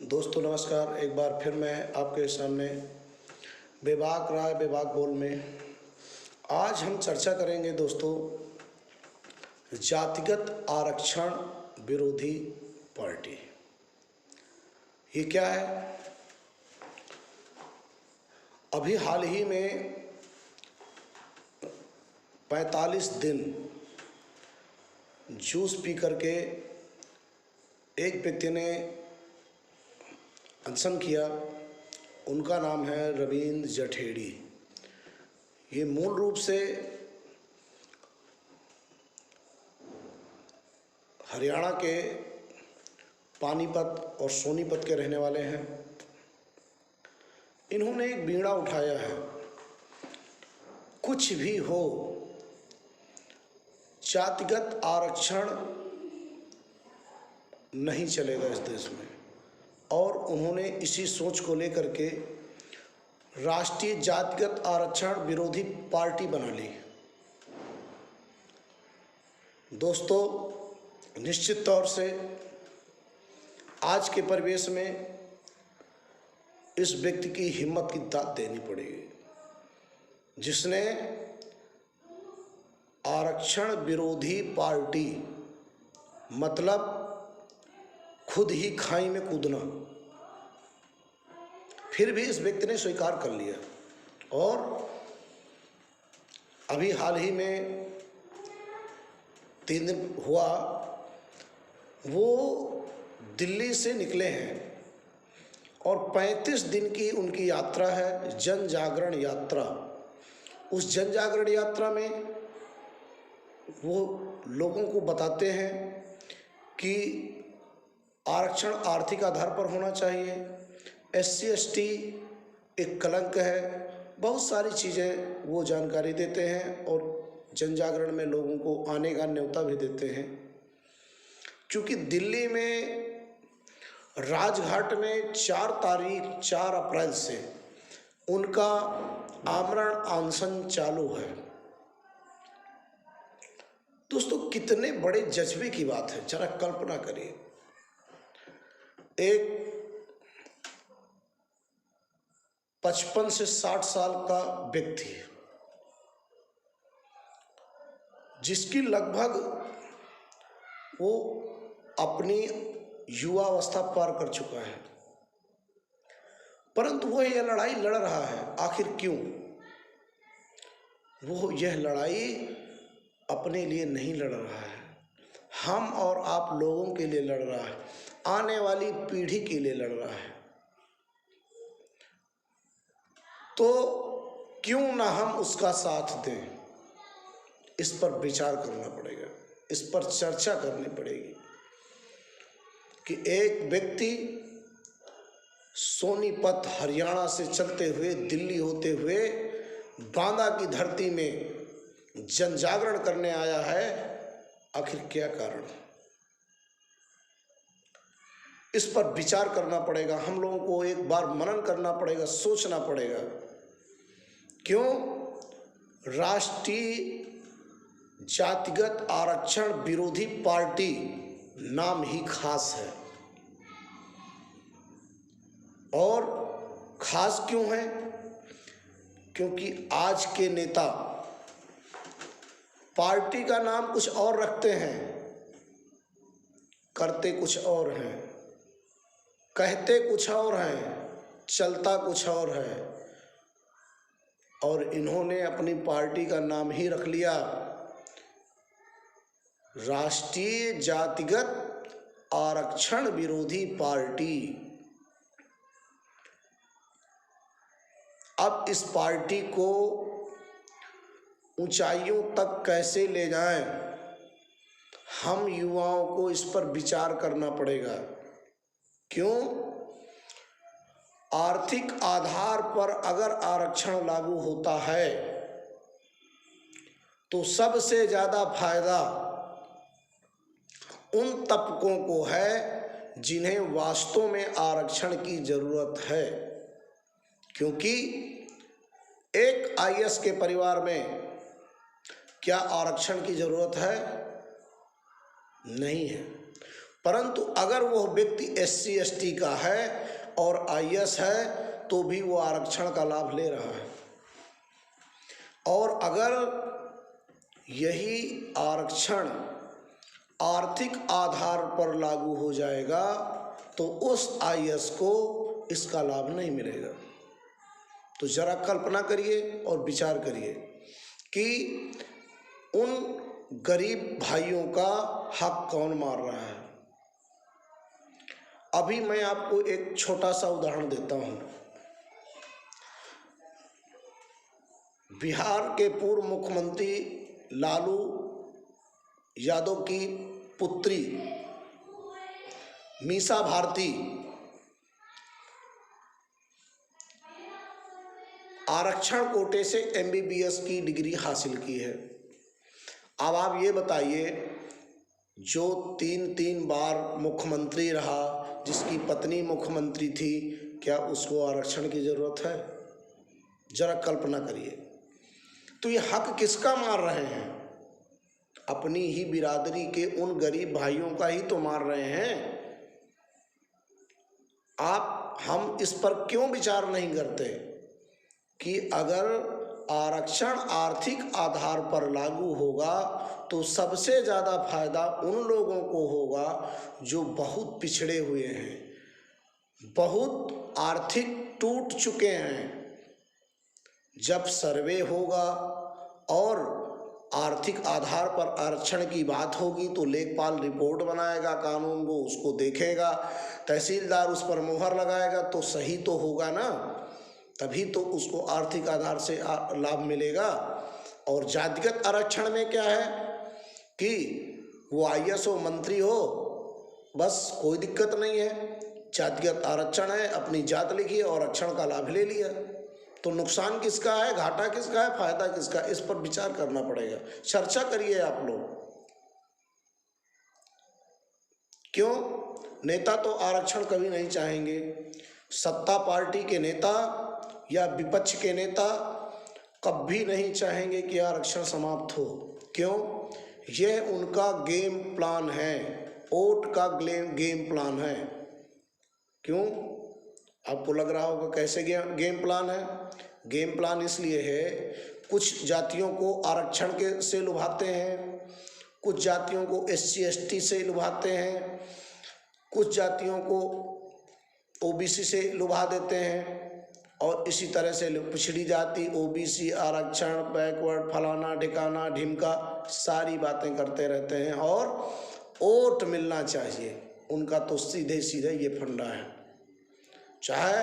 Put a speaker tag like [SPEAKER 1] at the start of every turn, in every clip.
[SPEAKER 1] दोस्तों नमस्कार। एक बार फिर मैं आपके सामने बेबाक राय बेबाक बोल में आज हम चर्चा करेंगे दोस्तों, जातिगत आरक्षण विरोधी पार्टी। ये क्या है? अभी हाल ही में 45 दिन जूस पी करके एक व्यक्ति ने अनशन किया। उनका नाम है रविंद्र जठेड़ी। ये मूल रूप से हरियाणा के पानीपत और सोनीपत के रहने वाले हैं। इन्होंने एक बीड़ा उठाया है, कुछ भी हो जातिगत आरक्षण नहीं चलेगा इस देश में। और उन्होंने इसी सोच को लेकर के राष्ट्रीय जातिगत आरक्षण विरोधी पार्टी बना ली। दोस्तों, निश्चित तौर से आज के परिवेश में इस व्यक्ति की हिम्मत की दाद देनी पड़ेगी, जिसने आरक्षण विरोधी पार्टी मतलब खुद ही खाई में कूदना, फिर भी इस व्यक्ति ने स्वीकार कर लिया। और अभी हाल ही में 3 दिन हुआ, वो दिल्ली से निकले हैं और 35 दिन की उनकी यात्रा है, जन जागरण यात्रा। उस जन जागरण यात्रा में वो लोगों को बताते हैं कि आरक्षण आर्थिक आधार पर होना चाहिए, SC ST एक कलंक है, बहुत सारी चीज़ें वो जानकारी देते हैं और जन जागरण में लोगों को आने का न्योता भी देते हैं। क्योंकि दिल्ली में राजघाट में 4 अप्रैल से उनका आमरण अनशन चालू है। दोस्तों, कितने बड़े जज्बे की बात है, जरा कल्पना करिए। एक 55 से 60 साल का व्यक्ति है, जिसकी लगभग वो अपनी युवावस्था पार कर चुका है, परंतु वो यह लड़ाई लड़ रहा है। आखिर क्यों? वो यह लड़ाई अपने लिए नहीं लड़ रहा है, हम और आप लोगों के लिए लड़ रहा है, आने वाली पीढ़ी के लिए लड़ रहा है। तो क्यों ना हम उसका साथ दें? इस पर विचार करना पड़ेगा, इस पर चर्चा करनी पड़ेगी कि एक व्यक्ति सोनीपत हरियाणा से चलते हुए दिल्ली होते हुए बांदा की धरती में जन जागरण करने आया है। आखिर क्या कारण? इस पर विचार करना पड़ेगा। हम लोगों को एक बार मनन करना पड़ेगा, सोचना पड़ेगा। क्यों? राष्ट्रीय जातिगत आरक्षण विरोधी पार्टी नाम ही खास है। और खास क्यों है? क्योंकि आज के नेता पार्टी का नाम कुछ और रखते हैं, करते कुछ और हैं, कहते कुछ और हैं, चलता कुछ और है। और इन्होंने अपनी पार्टी का नाम ही रख लिया राष्ट्रीय जातिगत आरक्षण विरोधी पार्टी। अब इस पार्टी को ऊंचाइयों तक कैसे ले जाएं, हम युवाओं को इस पर विचार करना पड़ेगा। क्यों? आर्थिक आधार पर अगर आरक्षण लागू होता है तो सबसे ज़्यादा फायदा उन तबकों को है जिन्हें वास्तव में आरक्षण की ज़रूरत है। क्योंकि एक IAS के परिवार में क्या आरक्षण की ज़रूरत है? नहीं है। परंतु अगर वह व्यक्ति SC ST का है और IS है तो भी वो आरक्षण का लाभ ले रहा है। और अगर यही आरक्षण आर्थिक आधार पर लागू हो जाएगा तो उस IS को इसका लाभ नहीं मिलेगा। तो जरा कल्पना करिए और विचार करिए कि उन गरीब भाइयों का हक कौन मार रहा है। अभी मैं आपको एक छोटा सा उदाहरण देता हूं। बिहार के पूर्व मुख्यमंत्री लालू यादव की पुत्री मीसा भारती आरक्षण कोटे से MBBS की डिग्री हासिल की है। अब आप ये बताइए, जो 3 बार मुख्यमंत्री रहा, जिसकी पत्नी मुख्यमंत्री थी, क्या उसको आरक्षण की जरूरत है? जरा कल्पना करिए। तो ये हक किसका मार रहे हैं? अपनी ही बिरादरी के उन गरीब भाइयों का ही तो मार रहे हैं। हम इस पर क्यों विचार नहीं करते कि अगर आरक्षण आर्थिक आधार पर लागू होगा तो सबसे ज़्यादा फायदा उन लोगों को होगा जो बहुत पिछड़े हुए हैं, बहुत आर्थिक टूट चुके हैं। जब सर्वे होगा और आर्थिक आधार पर आरक्षण की बात होगी तो लेखपाल रिपोर्ट बनाएगा, कानून को उसको देखेगा, तहसीलदार उस पर मुहर लगाएगा तो सही तो होगा ना, तभी तो उसको आर्थिक आधार से लाभ मिलेगा। और जातिगत आरक्षण में क्या है कि वो IS हो, मंत्री हो, बस कोई दिक्कत नहीं है, जातिगत आरक्षण है, अपनी जात लिखी और आरक्षण का लाभ ले लिया। तो नुकसान किसका है, घाटा किसका है, फायदा किसका, इस पर विचार करना पड़ेगा। चर्चा करिए आप लोग। क्यों? नेता तो आरक्षण कभी नहीं चाहेंगे। सत्ता पार्टी के नेता या विपक्ष के नेता कभी नहीं चाहेंगे कि आरक्षण समाप्त हो। क्यों? यह उनका गेम प्लान है, वोट का गेम प्लान है। क्यों? आपको लग रहा होगा कैसे गेम प्लान है? गेम प्लान इसलिए है, कुछ जातियों को आरक्षण के से लुभाते हैं, कुछ जातियों को SC ST से लुभाते हैं, कुछ जातियों को OBC से लुभा देते हैं, और इसी तरह से पिछड़ी जाति, OBC, आरक्षण, बैकवर्ड, फलाना ठिकाना ढिमका सारी बातें करते रहते हैं और वोट मिलना चाहिए। उनका तो सीधे सीधे ये फंडा है। चाहे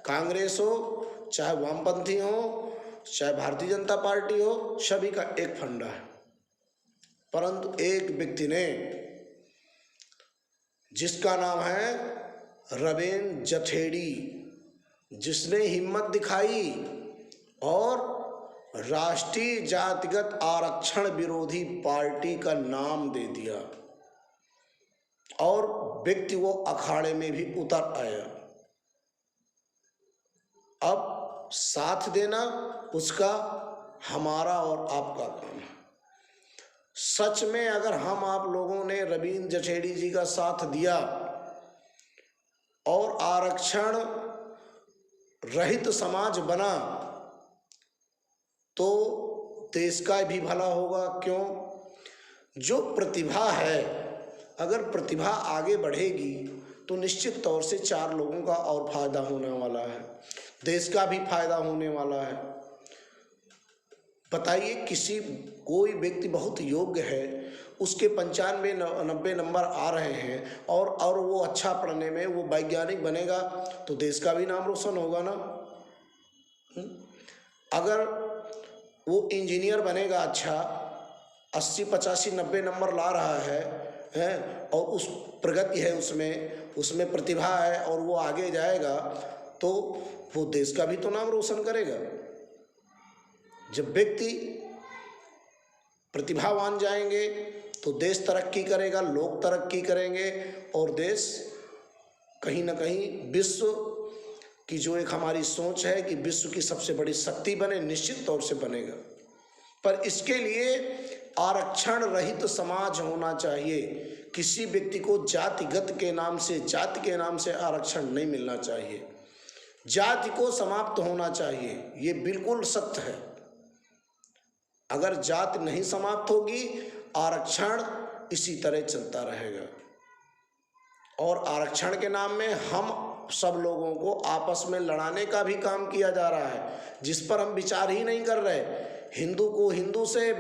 [SPEAKER 1] कांग्रेस हो, चाहे वामपंथी हो, चाहे भारतीय जनता पार्टी हो, सभी का एक फंडा है। परंतु एक व्यक्ति ने, जिसका नाम है रबीन जठेड़ी, जिसने हिम्मत दिखाई और राष्ट्रीय जातिगत आरक्षण विरोधी पार्टी का नाम दे दिया और व्यक्ति वो अखाड़े में भी उतर आया। अब साथ देना उसका हमारा और आपका काम है। सच में अगर हम आप लोगों ने रबीन जठेड़ी जी का साथ दिया और आरक्षण रहित समाज बना तो देश का भी भला होगा। क्यों? जो प्रतिभा है, अगर प्रतिभा आगे बढ़ेगी तो निश्चित तौर से 4 लोगों का और फायदा होने वाला है, देश का भी फायदा होने वाला है। बताइए, कोई व्यक्ति बहुत योग्य है, उसके 95-90 नंबर आ रहे हैं और वो अच्छा पढ़ने में वो वैज्ञानिक बनेगा तो देश का भी नाम रोशन होगा ना। अगर वो इंजीनियर बनेगा, अच्छा 80, 85, 90 नंबर ला रहा है और उस प्रगति है, उसमें प्रतिभा है और वो आगे जाएगा तो वो देश का भी तो नाम रोशन करेगा। जब व्यक्ति प्रतिभावान जाएंगे तो देश तरक्की करेगा, लोग तरक्की करेंगे और देश कहीं ना कहीं विश्व की जो एक हमारी सोच है कि विश्व की सबसे बड़ी शक्ति बने, निश्चित तौर से बनेगा। पर इसके लिए आरक्षण रहित समाज होना चाहिए। किसी व्यक्ति को जातिगत के नाम से, जाति के नाम से आरक्षण नहीं मिलना चाहिए। जाति को समाप्त होना चाहिए, ये बिल्कुल सत्य है। अगर जाति नहीं समाप्त होगी, आरक्षण इसी तरह चलता रहेगा और आरक्षण के नाम में हम सब लोगों को आपस में लड़ाने का भी काम किया जा रहा है, जिस पर हम विचार ही नहीं कर रहे। हिंदू को हिंदू से,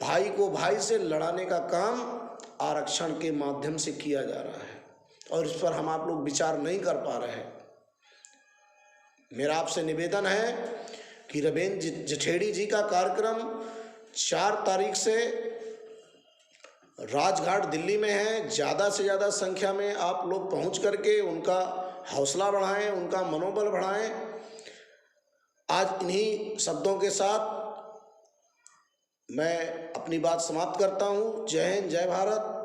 [SPEAKER 1] भाई को भाई से लड़ाने का काम आरक्षण के माध्यम से किया जा रहा है और इस पर हम आप लोग विचार नहीं कर पा रहे हैं। मेरा आपसे निवेदन है कि रवींद्र जठेड़ी जी का कार्यक्रम 4 तारीख से राजघाट दिल्ली में है। ज़्यादा से ज़्यादा संख्या में आप लोग पहुंच करके उनका हौसला बढ़ाएं, उनका मनोबल बढ़ाएं। आज इन्हीं शब्दों के साथ मैं अपनी बात समाप्त करता हूं। जय हिंद, जय भारत।